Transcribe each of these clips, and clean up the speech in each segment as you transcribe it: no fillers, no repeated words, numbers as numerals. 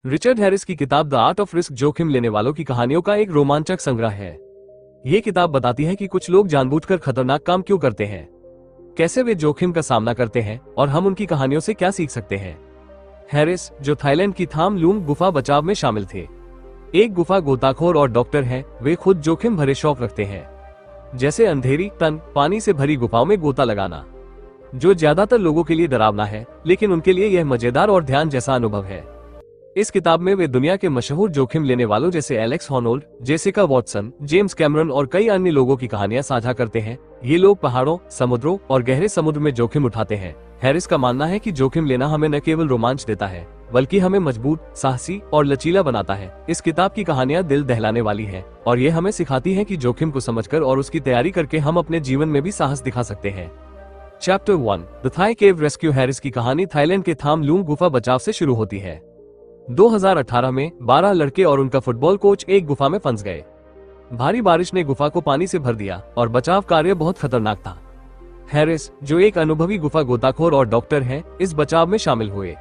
Richard Harris की किताब the art of risk जोखिम लेने वालों की कहानियों का एक रोमांचक संग्रह है। ये किताब बताती है कि कुछ लोग जानबूझकर खतरनाक काम क्यों करते हैं, कैसे वे जोखिम का सामना करते हैं और हम उनकी कहानियों से क्या सीख सकते हैं। हैरिस, जो थाईलैंड की थाम लूंग गुफा बचाव में शामिल थे, एक गुफा गोताखोर और डॉक्टर हैं। वे खुद जोखिम भरे शौक रखते हैं, जैसे अंधेरी तन पानी से भरी गुफाओं में गोता लगाना, जो ज्यादातर लोगों के लिए डरावना है, लेकिन उनके लिए यह मजेदार और ध्यान जैसा अनुभव है। इस किताब में वे दुनिया के मशहूर जोखिम लेने वालों जैसे Alex Honnold, Jessica Watson, James Cameron और कई अन्य लोगों की कहानियां साझा करते हैं। ये लोग पहाड़ों, समुद्रों और गहरे समुद्र में जोखिम उठाते हैं। हैरिस का मानना है कि जोखिम लेना हमें न केवल रोमांच देता है, बल्कि हमें मजबूत, साहसी और लचीला बनाता है। इस किताब की कहानियां दिल दहलाने वाली हैं और ये हमें सिखाती हैं कि जोखिम को समझकर और उसकी तैयारी करके हम अपने जीवन में भी साहस दिखा सकते हैं। Chapter 1 the Thai cave rescue. Harris की कहानी थाईलैंड के थाम लूंग गुफा बचाव से शुरू होती है। 2018 में 12 लड़के और उनका फुटबॉल कोच एक गुफा में फंस गए। भारी बारिश ने गुफा को पानी से भर दिया और बचाव कार्य बहुत खतरनाक था। हैरिस, जो एक अनुभवी गुफा गोताखोर और डॉक्टर हैं, इस बचाव में शामिल हुए।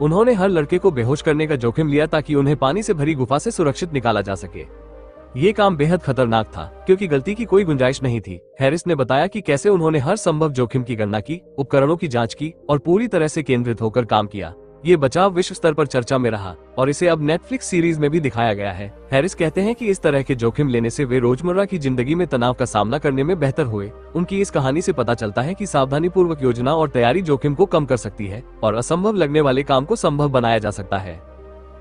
उन्होंने हर लड़के को बेहोश करने का जोखिम लिया ताकि उन्हें पानी से भरी गुफा से सुरक्षित निकाला जा सके। ये काम बेहद खतरनाक था क्योंकि गलती की कोई गुंजाइश नहीं थी। हैरिस ने बताया कि कैसे उन्होंने हर संभव जोखिम की गणना की, उपकरणों की जांच की और पूरी तरह से केंद्रित होकर काम किया। ये बचाव विश्व स्तर पर चर्चा में रहा और इसे अब नेटफ्लिक्स सीरीज में भी दिखाया गया है। हैरिस कहते हैं कि इस तरह के जोखिम लेने से वे रोजमर्रा की जिंदगी में तनाव का सामना करने में बेहतर हुए। उनकी इस कहानी से पता चलता है कि सावधानी पूर्वक योजना और तैयारी जोखिम को कम कर सकती है और असंभव लगने वाले काम को संभव बनाया जा सकता है।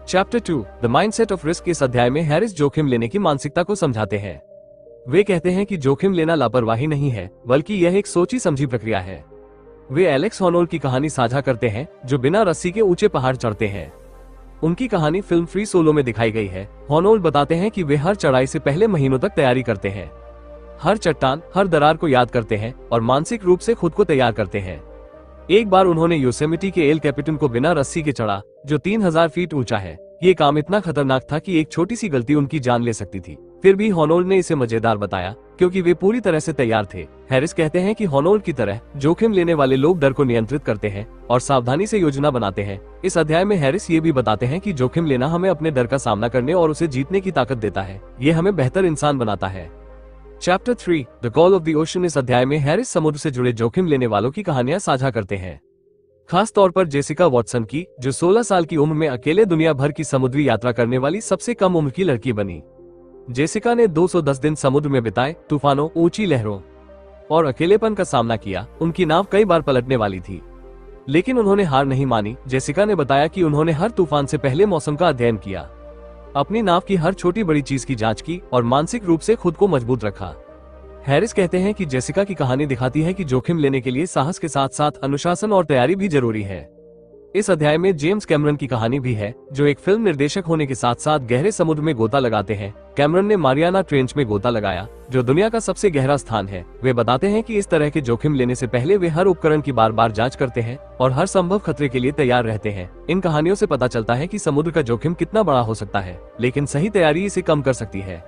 Chapter 2 the mindset of risk. इस अध्याय में हैरिस जोखिम लेने की मानसिकता को समझाते हैं। वे कहते हैं कि जोखिम लेना लापरवाही नहीं है, बल्कि यह एक सोची समझी प्रक्रिया है। वे एलेक्स हॉनोल्ड की कहानी साझा करते हैं, जो बिना रस्सी के ऊंचे पहाड़ चढ़ते हैं। उनकी कहानी फिल्म फ्री सोलो में दिखाई गई है। हॉनोल्ड बताते हैं कि वे हर चढ़ाई से पहले महीनों तक तैयारी करते हैं, हर चट्टान, हर दरार को याद करते हैं और मानसिक रूप से खुद को तैयार करते हैं। एक बार उन्होंने योसेमिटी के एल कैपिटन को बिना रस्सी के चढ़ा, जो 3000 फीट ऊंचा है। ये काम इतना खतरनाक था कि एक छोटी सी गलती उनकी जान ले सकती थी। फिर भी हॉनोल्ड ने इसे मजेदार बताया क्योंकि वे पूरी तरह से तैयार थे। हैरिस कहते हैं कि हॉनोल्ड की तरह जोखिम लेने वाले लोग डर को नियंत्रित करते हैं और सावधानी से योजना बनाते हैं। इस अध्याय में हैरिस ये भी बताते हैं कि जोखिम लेना हमें अपने डर का सामना करने और उसे जीतने की ताकत देता है। ये हमें बेहतर इंसान बनाता है। Chapter 3 the call of the ocean. इस अध्याय में हैरिस समुद्र से जुड़े जोखिम लेने वालों की कहानियां साझा करते हैं, खास तौर पर जेसिका वॉटसन की, जो 16 साल की उम्र में अकेले दुनिया भर की समुद्री यात्रा करने वाली सबसे कम उम्र की लड़की बनी। जेसिका ने 210 दिन समुद्र में बिताए, तूफानों, ऊंची लहरों और अकेलेपन का सामना किया। उनकी नाव कई बार पलटने वाली थी, लेकिन उन्होंने हार नहीं मानी। जेसिका ने बताया कि उन्होंने हर तूफान से पहले मौसम का अध्ययन किया, अपनी नाव की हर छोटी बड़ी चीज की जांच की और मानसिक रूप से खुद को मजबूत रखा। हैरिस कहते हैं कि जेसिका की कहानी दिखाती है कि जोखिम लेने के लिए साहस के साथ साथ अनुशासन और तैयारी भी जरूरी है। इस अध्याय में जेम्स कैमरन की कहानी भी है, जो एक फिल्म निर्देशक होने के साथ साथ गहरे समुद्र में गोता लगाते हैं। कैमरन ने मारियाना ट्रेंच में गोता लगाया, जो दुनिया का सबसे गहरा स्थान है। वे बताते हैं कि इस तरह के जोखिम लेने से पहले वे हर उपकरण की बार बार जांच करते हैं और हर संभव खतरे के लिए तैयार रहते हैं। इन कहानियों से पता चलता है कि समुद्र का जोखिम कितना बड़ा हो सकता है, लेकिन सही तैयारी इसे कम कर सकती है।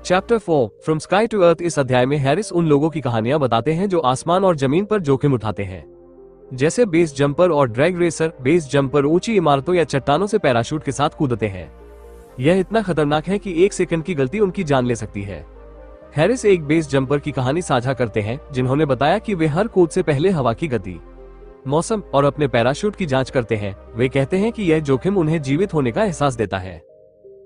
Chapter 4 from sky to earth. इस अध्याय में हैरिस उन लोगों की कहानियां बताते हैं जो आसमान और जमीन पर जोखिम उठाते हैं, जैसे बेस जंपर और ड्रैग रेसर। बेस जंपर ऊंची इमारतों या चट्टानों से पैराशूट के साथ कूदते हैं। यह इतना खतरनाक है कि 1 सेकंड की गलती उनकी जान ले सकती है। हैरिस एक बेस जंपर की कहानी साझा करते हैं, जिन्होंने बताया कि वे हर कूद से पहले हवा की गति, मौसम और अपने पैराशूट की जांच करते हैं। वे कहते हैं कि यह जोखिम उन्हें जीवित होने का एहसास देता है।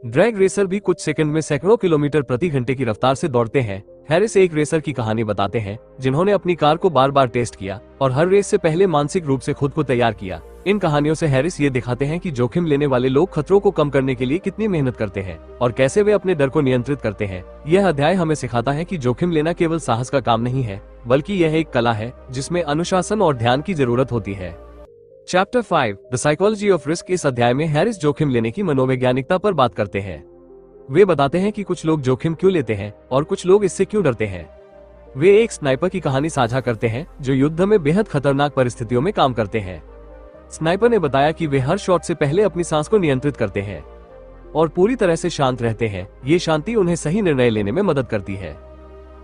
ड्रैग रेसर भी कुछ सेकंड में सैकड़ों किलोमीटर प्रति घंटे की रफ्तार से दौड़ते हैं। हैरिस एक रेसर की कहानी बताते हैं, जिन्होंने अपनी कार को बार बार टेस्ट किया और हर रेस से पहले मानसिक रूप से खुद को तैयार किया। इन कहानियों से हैरिस ये दिखाते हैं कि जोखिम लेने वाले लोग खतरों को कम करने के लिए कितनी मेहनत करते हैं और कैसे वे अपने डर को नियंत्रित करते हैं। यह अध्याय हमें सिखाता है कि जोखिम लेना केवल साहस का काम नहीं है, बल्कि यह एक कला है जिसमें अनुशासन और ध्यान की जरूरत होती है। Chapter 5 the psychology of risk. इस अध्याय में हैरिस जोखिम लेने की मनोवैज्ञानिकता पर बात करते हैं। वे बताते हैं कि कुछ लोग जोखिम क्यों लेते हैं और कुछ लोग इससे क्यों डरते हैं। वे एक स्नाइपर की कहानी साझा करते हैं, जो युद्ध में बेहद खतरनाक परिस्थितियों में काम करते हैं। स्नाइपर ने बताया कि वे हर शॉट से पहले अपनी सांस को नियंत्रित करते हैं और पूरी तरह से शांत रहते हैं। ये शांति उन्हें सही निर्णय लेने में मदद करती है।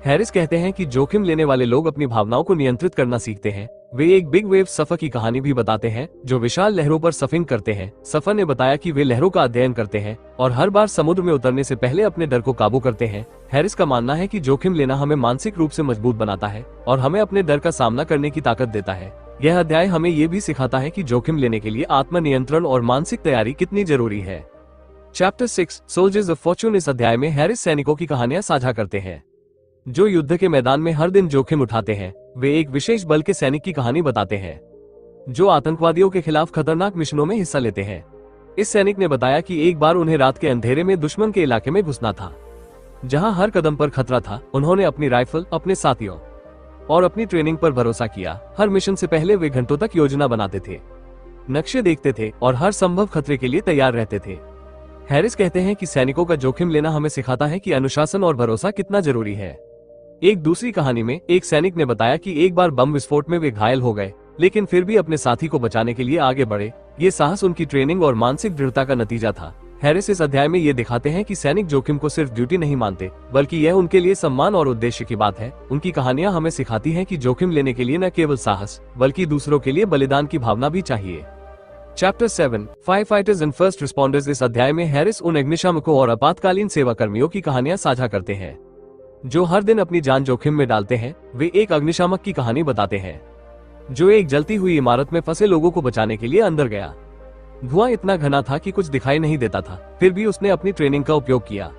हैरिस कहते हैं कि जोखिम लेने वाले लोग अपनी भावनाओं को नियंत्रित करना सीखते हैं। वे एक बिग वेव सफर की कहानी भी बताते हैं जो विशाल लहरों पर सर्फिंग करते हैं। सफर ने बताया कि वे लहरों का अध्ययन करते हैं और हर बार समुद्र में उतरने से पहले अपने डर को काबू करते हैं। हैरिस का मानना है कि जोखिम लेना हमें मानसिक रूप से मजबूत बनाता है और हमें अपने डर का सामना करने की ताकत देता है। यह अध्याय हमें ये भी सिखाता है कि जोखिम लेने के लिए आत्मनियंत्रण और मानसिक तैयारी कितनी जरूरी है। Chapter 6 soldiers of Fortune. इस अध्याय में हैरिस सैनिकों की कहानियां साझा करते हैं जो युद्ध के मैदान में हर दिन जोखिम उठाते हैं। वे एक विशेष बल के सैनिक की कहानी बताते हैं जो आतंकवादियों के खिलाफ खतरनाक मिशनों में हिस्सा लेते हैं। इस सैनिक ने बताया कि एक बार उन्हें रात के अंधेरे में दुश्मन के इलाके में घुसना था जहां हर कदम पर खतरा था। उन्होंने अपनी राइफल, अपने साथियों और अपनी ट्रेनिंग पर भरोसा किया। हर मिशन से पहले वे घंटों तक योजना बनाते थे, नक्शे देखते थे और हर संभव खतरे के लिए तैयार रहते थे। हैरिस कहते हैं कि सैनिकों का जोखिम लेना हमें सिखाता है कि अनुशासन और भरोसा कितना जरूरी है। एक दूसरी कहानी में एक सैनिक ने बताया कि एक बार बम विस्फोट में वे घायल हो गए लेकिन फिर भी अपने साथी को बचाने के लिए आगे बढ़े। ये साहस उनकी ट्रेनिंग और मानसिक दृढ़ता का नतीजा था। हैरिस इस अध्याय में ये दिखाते हैं कि सैनिक जोखिम को सिर्फ ड्यूटी नहीं मानते बल्कि यह उनके लिए सम्मान और उद्देश्य की बात है। उनकी कहानियां हमें सिखाती हैं कि जोखिम लेने के लिए न केवल साहस बल्कि दूसरों के लिए बलिदान की भावना भी चाहिए। Chapter 7 fire fighters and first responders. इस अध्याय में हैरिस उन अग्निशामकों और आपातकालीन सेवा कर्मियों की कहानियां साझा करते हैं जो हर दिन अपनी जान जोखिम में डालते हैं। वे एक अग्निशामक की कहानी बताते हैं जो एक जलती हुई इमारत में फंसे लोगों को बचाने के लिए अंदर गया। धुआं इतना घना था कि कुछ दिखाई नहीं देता था, फिर भी उसने अपनी ट्रेनिंग का उपयोग किया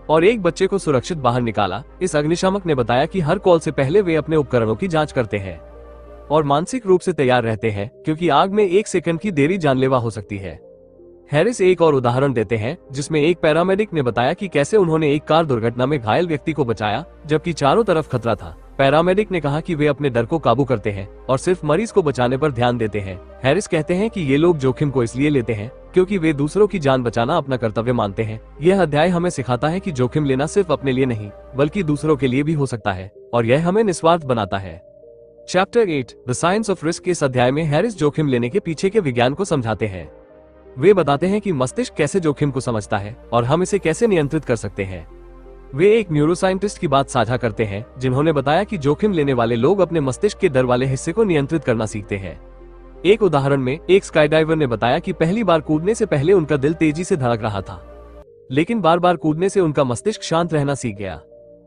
और एक बच्चे को सुरक्षित बाहर निकाला। इस अग्निशामक ने बताया कि हर कॉल से पहले वे अपने उपकरणों की जांच करते हैं और मानसिक रूप से तैयार रहते हैं क्योंकि आग में एक सेकंड की देरी जानलेवा हो सकती है। हैरिस एक और उदाहरण देते हैं जिसमें एक पैरामेडिक ने बताया कि कैसे उन्होंने एक कार दुर्घटना में घायल व्यक्ति को बचाया जबकि चारों तरफ खतरा था। पैरामेडिक ने कहा कि वे अपने डर को काबू करते हैं और सिर्फ मरीज को बचाने पर ध्यान देते हैं। हैरिस कहते हैं कि ये लोग जोखिम को इसलिए लेते हैं क्योंकि वे दूसरों की जान बचाना अपना कर्तव्य मानते हैं। यह अध्याय हमें सिखाता है कि जोखिम लेना सिर्फ अपने लिए नहीं बल्कि दूसरों के लिए भी हो सकता है और यह हमें निस्वार्थ बनाता है। Chapter 8 the science of risk. इस अध्याय में हैरिस जोखिम लेने के पीछे के विज्ञान को समझाते हैं। वे बताते हैं कि मस्तिष्क कैसे जोखिम को समझता है और हम इसे कैसे नियंत्रित कर सकते हैं। वे एक न्यूरोसाइंटिस्ट की बात साझा करते हैं जिन्होंने बताया कि जोखिम लेने वाले लोग अपने मस्तिष्क के डर वाले हिस्से को नियंत्रित करना सीखते हैं। एक उदाहरण में एक स्काईडाइवर ने बताया कि पहली बार कूदने से पहले उनका दिल तेजी से धड़क रहा था लेकिन बार बार कूदने से उनका मस्तिष्क शांत रहना सीख गया।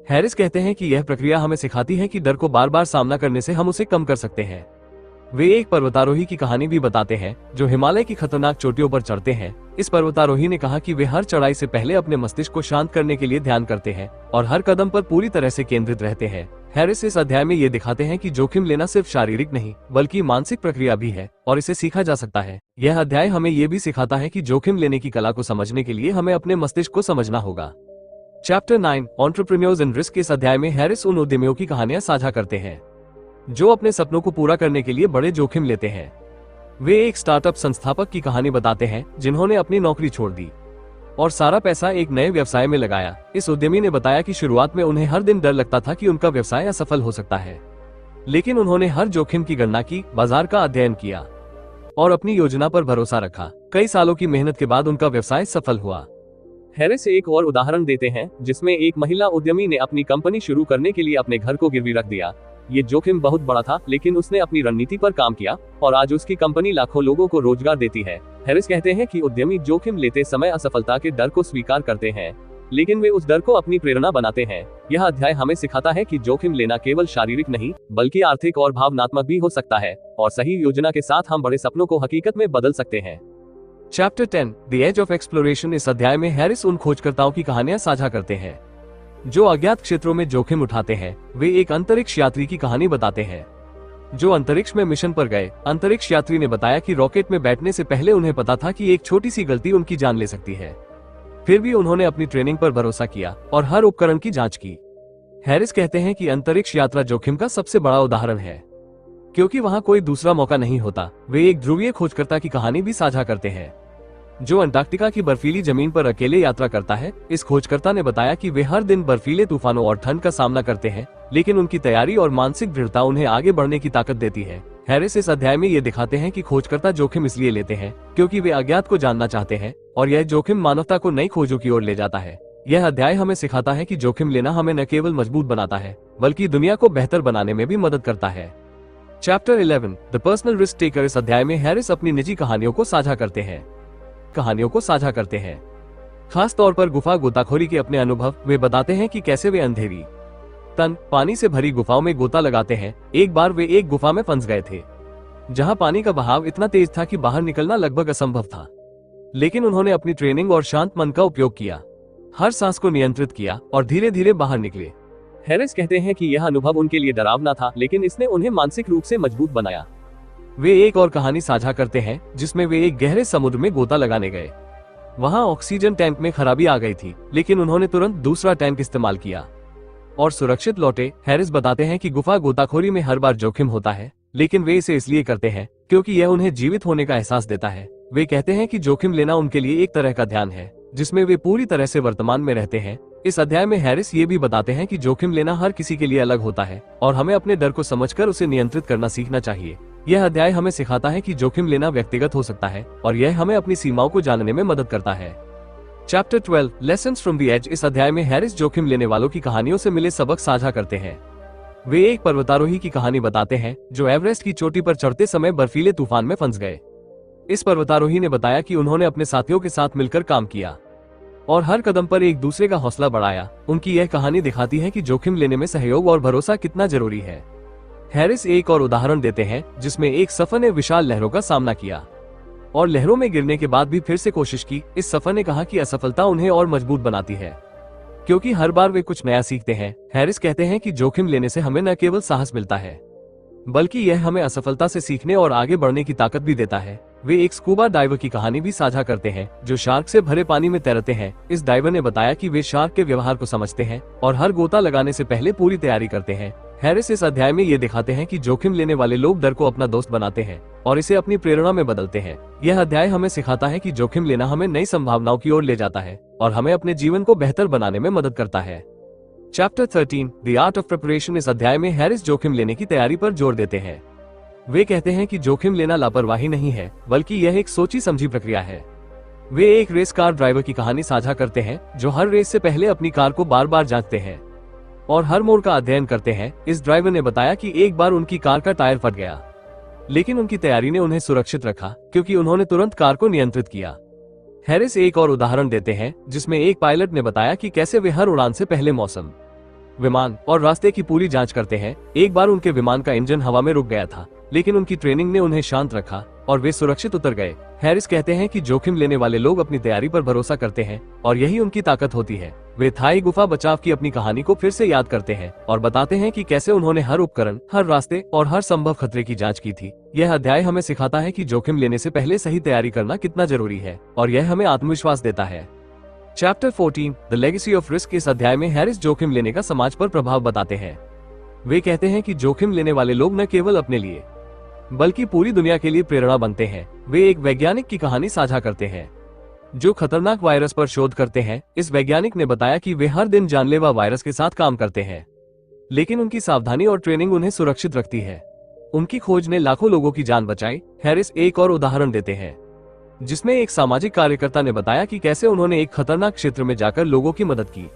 हैरिस कहते हैं कि यह प्रक्रिया हमें सिखाती है कि डर को बार बार सामना करने से हम उसे कम कर सकते हैं। वे एक पर्वतारोही की कहानी भी बताते हैं जो हिमालय की खतरनाक चोटियों पर चढ़ते हैं। इस पर्वतारोही ने कहा कि वे हर चढ़ाई से पहले अपने मस्तिष्क को शांत करने के लिए ध्यान करते हैं और हर कदम पर पूरी तरह से केंद्रित रहते हैं। हैरिस इस अध्याय में ये दिखाते हैं कि जोखिम लेना सिर्फ शारीरिक नहीं बल्कि मानसिक प्रक्रिया भी है और इसे सीखा जा सकता है। यह अध्याय हमें ये भी सिखाता है कि जोखिम लेने की कला को समझने के लिए हमें अपने मस्तिष्क को समझना होगा। Chapter 9 entrepreneurs and risk. इस अध्याय में हैरिस उन उद्यमियों की कहानियां साझा करते हैं जो अपने सपनों को पूरा करने के लिए बड़े जोखिम लेते हैं। वे एक स्टार्टअप संस्थापक की कहानी बताते हैं जिन्होंने अपनी नौकरी छोड़ दी और सारा पैसा एक नए व्यवसाय में लगाया। इस उद्यमी ने बताया कि शुरुआत में उन्हें हर दिन डर लगता था कि उनका व्यवसाय असफल हो सकता है लेकिन उन्होंने हर जोखिम की गणना की, बाजार का अध्ययन किया और अपनी योजना पर भरोसा रखा। कई सालों की मेहनत के बाद उनका व्यवसाय सफल हुआ। हैरिस एक और उदाहरण देते हैं जिसमें एक महिला उद्यमी ने अपनी कंपनी शुरू करने के लिए अपने घर को गिरवी रख दिया। ये जोखिम बहुत बड़ा था लेकिन उसने अपनी रणनीति पर काम किया और आज उसकी कंपनी लाखों लोगों को रोजगार देती है। हैरिस कहते हैं कि उद्यमी जोखिम लेते समय असफलता के डर को स्वीकार करते हैं लेकिन वे उस डर को अपनी प्रेरणा बनाते हैं। यह अध्याय हमें सिखाता है कि जोखिम लेना केवल शारीरिक नहीं बल्कि आर्थिक और भावनात्मक भी हो सकता है और सही योजना के साथ हम बड़े सपनों को हकीकत में बदल सकते हैं। Chapter 10 the age of exploration. इस अध्याय में हैरिस उन खोजकर्ताओं की कहानियां साझा करते हैं जो अज्ञात क्षेत्रों में जोखिम उठाते हैं। वे एक अंतरिक्ष यात्री की कहानी बताते हैं जो अंतरिक्ष में मिशन पर गए। अंतरिक्ष यात्री ने बताया कि रॉकेट में बैठने से पहले उन्हें पता था कि एक छोटी सी गलती उनकी जान ले सकती है, फिर भी उन्होंने अपनी ट्रेनिंग पर भरोसा किया और हर उपकरण की जांच की। हैरिस कहते हैं कि अंतरिक्ष यात्रा जोखिम का सबसे बड़ा उदाहरण है क्योंकि वहां कोई दूसरा मौका नहीं होता। वे एक ध्रुवीय खोजकर्ता की कहानी भी साझा करते हैं जो अंटार्कटिका की बर्फीली जमीन पर अकेले यात्रा करता है। इस खोजकर्ता ने बताया कि वे हर दिन बर्फीले तूफानों और ठंड का सामना करते हैं लेकिन उनकी तैयारी और मानसिक दृढ़ता उन्हें आगे बढ़ने की ताकत देती है। हैरिस इस अध्याय में ये दिखाते हैं कि खोजकर्ता जोखिम इसलिए लेते हैं क्योंकि वे अज्ञात को जानना चाहते हैं और यह जोखिम मानवता को नई खोजों की ओर ले जाता है। यह अध्याय हमें सिखाता है कि जोखिम लेना हमें न केवल मजबूत बनाता है बल्कि दुनिया को बेहतर बनाने में भी मदद करता है। Chapter 11 the personal risk taker. इस अध्याय में हैरिस अपनी निजी कहानियों को साझा करते हैं। खास तौर पर गुफा गोताखोरी के अपने अनुभव। वे बताते हैं कि कैसे वे अंधेरी तन पानी से भरी गुफाओं में गोता लगाते हैं। एक बार वे एक गुफा में फंस गए थे जहां पानी का बहाव इतना तेज था कि बाहर निकलना लगभग असंभव था, लेकिन उन्होंने अपनी ट्रेनिंग और शांत मन का उपयोग किया, हर सांस को नियंत्रित किया और धीरे धीरे बाहर निकले। हैरिस कहते हैं कि यह अनुभव उनके लिए डरावना था, लेकिन इसने उन्हें मानसिक रूप से मजबूत बनाया। वे एक और कहानी साझा करते हैं जिसमें वे एक गहरे समुद्र में गोता लगाने गए। वहां ऑक्सीजन टैंक में खराबी आ गई थी, लेकिन उन्होंने तुरंत दूसरा टैंक इस्तेमाल किया और सुरक्षित लौटे। हैरिस बताते हैं कि गुफा गोताखोरी में हर बार जोखिम होता है, लेकिन वे इसे इसलिए करते हैं क्योंकि यह उन्हें जीवित होने का एहसास देता है। वे कहते हैं कि जोखिम लेना उनके लिए एक तरह का ध्यान है जिसमें वे पूरी तरह से वर्तमान में रहते हैं। इस अध्याय में हैरिस ये भी बताते हैं कि जोखिम लेना हर किसी के लिए अलग होता है और हमें अपने डर को समझकर उसे नियंत्रित करना सीखना चाहिए। यह अध्याय हमें सिखाता है कि जोखिम लेना व्यक्तिगत हो सकता है और यह हमें अपनी सीमाओं को जानने में मदद करता है। Chapter 12 lessons from the age. इस अध्याय में हैरिस जोखिम लेने वालों की कहानियों से मिले सबक साझा करते हैं। वे एक पर्वतारोही की कहानी बताते हैं जो एवरेस्ट की चोटी पर चढ़ते समय बर्फीले तूफान में फंस गए। इस पर्वतारोही ने बताया कि उन्होंने अपने साथियों के साथ मिलकर काम किया और हर कदम पर एक दूसरे का हौसला बढ़ाया। उनकी यह कहानी दिखाती है कि जोखिम लेने में सहयोग और भरोसा कितना जरूरी है। हैरिस एक और उदाहरण देते हैं जिसमें एक सफर ने विशाल लहरों का सामना किया और लहरों में गिरने के बाद भी फिर से कोशिश की। इस सफर ने कहा कि असफलता उन्हें और मजबूत बनाती है क्योंकि हर बार वे कुछ नया सीखते हैं। हैरिस कहते हैं कि जोखिम लेने से हमें न केवल साहस मिलता है बल्कि यह हमें असफलता से सीखने और आगे बढ़ने की ताकत भी देता है। वे एक स्कूबा डाइवर की कहानी भी साझा करते हैं जो शार्क से भरे पानी में तैरते हैं। इस डाइवर ने बताया कि वे शार्क के व्यवहार को समझते हैं और हर गोता लगाने से पहले पूरी तैयारी करते हैं। हैरिस इस अध्याय में ये दिखाते हैं कि जोखिम लेने वाले लोग डर को अपना दोस्त बनाते हैं और इसे अपनी प्रेरणा में बदलते हैं। यह अध्याय हमें सिखाता है कि जोखिम लेना हमें नई संभावनाओं की ओर ले जाता है और हमें अपने जीवन को बेहतर बनाने में मदद करता है। Chapter 13 the art of preparation. इस अध्याय में हैरिस जोखिम लेने की तैयारी पर जोर देते हैं। वे कहते हैं कि जोखिम लेना लापरवाही नहीं है बल्कि यह एक सोची समझी प्रक्रिया है। वे एक रेस कार ड्राइवर की कहानी साझा करते हैं जो हर रेस से पहले अपनी कार को बार बार जांचते हैं और हर मोड़ का अध्ययन करते हैं। इस ड्राइवर ने बताया कि एक बार उनकी कार का टायर फट गया, लेकिन उनकी तैयारी ने उन्हें सुरक्षित रखा क्योंकि उन्होंने तुरंत कार को नियंत्रित किया। हैरिस एक और उदाहरण देते हैं जिसमें एक पायलट ने बताया कि कैसे वे हर उड़ान से पहले मौसम, विमान और रास्ते की पूरी जांच करते हैं। एक बार उनके विमान का इंजन हवा में रुक गया था, लेकिन उनकी ट्रेनिंग ने उन्हें शांत रखा और वे सुरक्षित उतर गए। हैरिस कहते हैं कि जोखिम लेने वाले लोग अपनी तैयारी पर भरोसा करते हैं और यही उनकी ताकत होती है। वे थाई गुफा बचाव की अपनी कहानी को फिर से याद करते हैं और बताते हैं कि कैसे उन्होंने हर उपकरण, हर रास्ते और हर संभव खतरे की जांच की थी। यह अध्याय हमें सिखाता है कि जोखिम लेने से पहले सही तैयारी करना कितना जरूरी है और यह हमें आत्मविश्वास देता है। Chapter 14 the legacy of risk. इस अध्याय में हैरिस जोखिम लेने का समाज पर प्रभाव बताते हैं। वे कहते हैं कि जोखिम लेने वाले लोग न केवल अपने लिए बल्कि पूरी दुनिया के लिए प्रेरणा बनते हैं। वे एक वैज्ञानिक की कहानी साझा करते हैं जो खतरनाक वायरस पर शोध करते हैं। इस वैज्ञानिक ने बताया कि वे हर दिन जानलेवा वायरस के साथ काम करते हैं, लेकिन उनकी सावधानी और ट्रेनिंग उन्हें सुरक्षित रखती है। उनकी खोज ने लाखों लोगों की जान बचाई। हैरिस एक और उदाहरण देते हैं जिसमें एक सामाजिक कार्यकर्ता ने बताया कि कैसे उन्होंने एक खतरनाक क्षेत्र में जाकर लोगों की मदद की।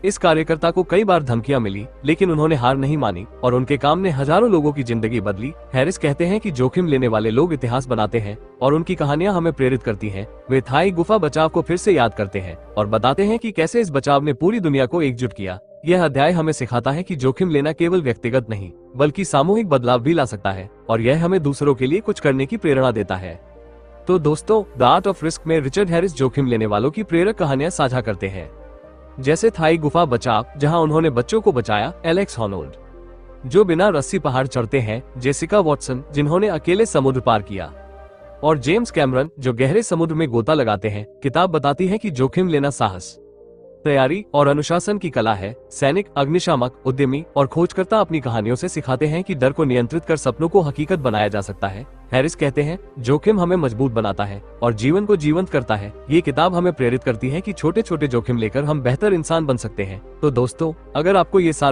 इस कार्यकर्ता को कई बार धमकियां मिली, लेकिन उन्होंने हार नहीं मानी और उनके काम ने हजारों लोगों की जिंदगी बदली। हैरिस कहते हैं कि जोखिम लेने वाले लोग इतिहास बनाते हैं और उनकी कहानियां हमें प्रेरित करती हैं। वे थाई गुफा बचाव को फिर से याद करते हैं और बताते हैं कि कैसे इस बचाव ने पूरी दुनिया को एकजुट किया। यह अध्याय हमें सिखाता है कि जोखिम लेना केवल व्यक्तिगत नहीं बल्कि सामूहिक बदलाव भी ला सकता है और यह हमें दूसरों के लिए कुछ करने की प्रेरणा देता है। तो दोस्तों, द आर्ट ऑफ रिस्क में रिचर्ड हैरिस जोखिम लेने वालों की प्रेरक कहानियां साझा करते हैं, जैसे थाई गुफा बचाव जहां उन्होंने बच्चों को बचाया, एलेक्स हॉनोल्ड जो बिना रस्सी पहाड़ चढ़ते हैं, जेसिका वॉटसन जिन्होंने अकेले समुद्र पार किया, और जेम्स कैमरन जो गहरे समुद्र में गोता लगाते हैं। किताब बताती है कि जोखिम लेना साहस, तैयारी और अनुशासन की कला है। सैनिक, अग्निशामक, उद्यमी और खोजकर्ता अपनी कहानियों से सिखाते हैं कि डर को नियंत्रित कर सपनों को हकीकत बनाया जा सकता है। हैरिस कहते हैं, जोखिम हमें मजबूत बनाता है और जीवन को जीवंत करता है। ये किताब हमें प्रेरित करती है कि छोटे छोटे जोखिम लेकर हम बेहतर इंसान बन सकते हैं। तो दोस्तों, अगर आपको ये सारा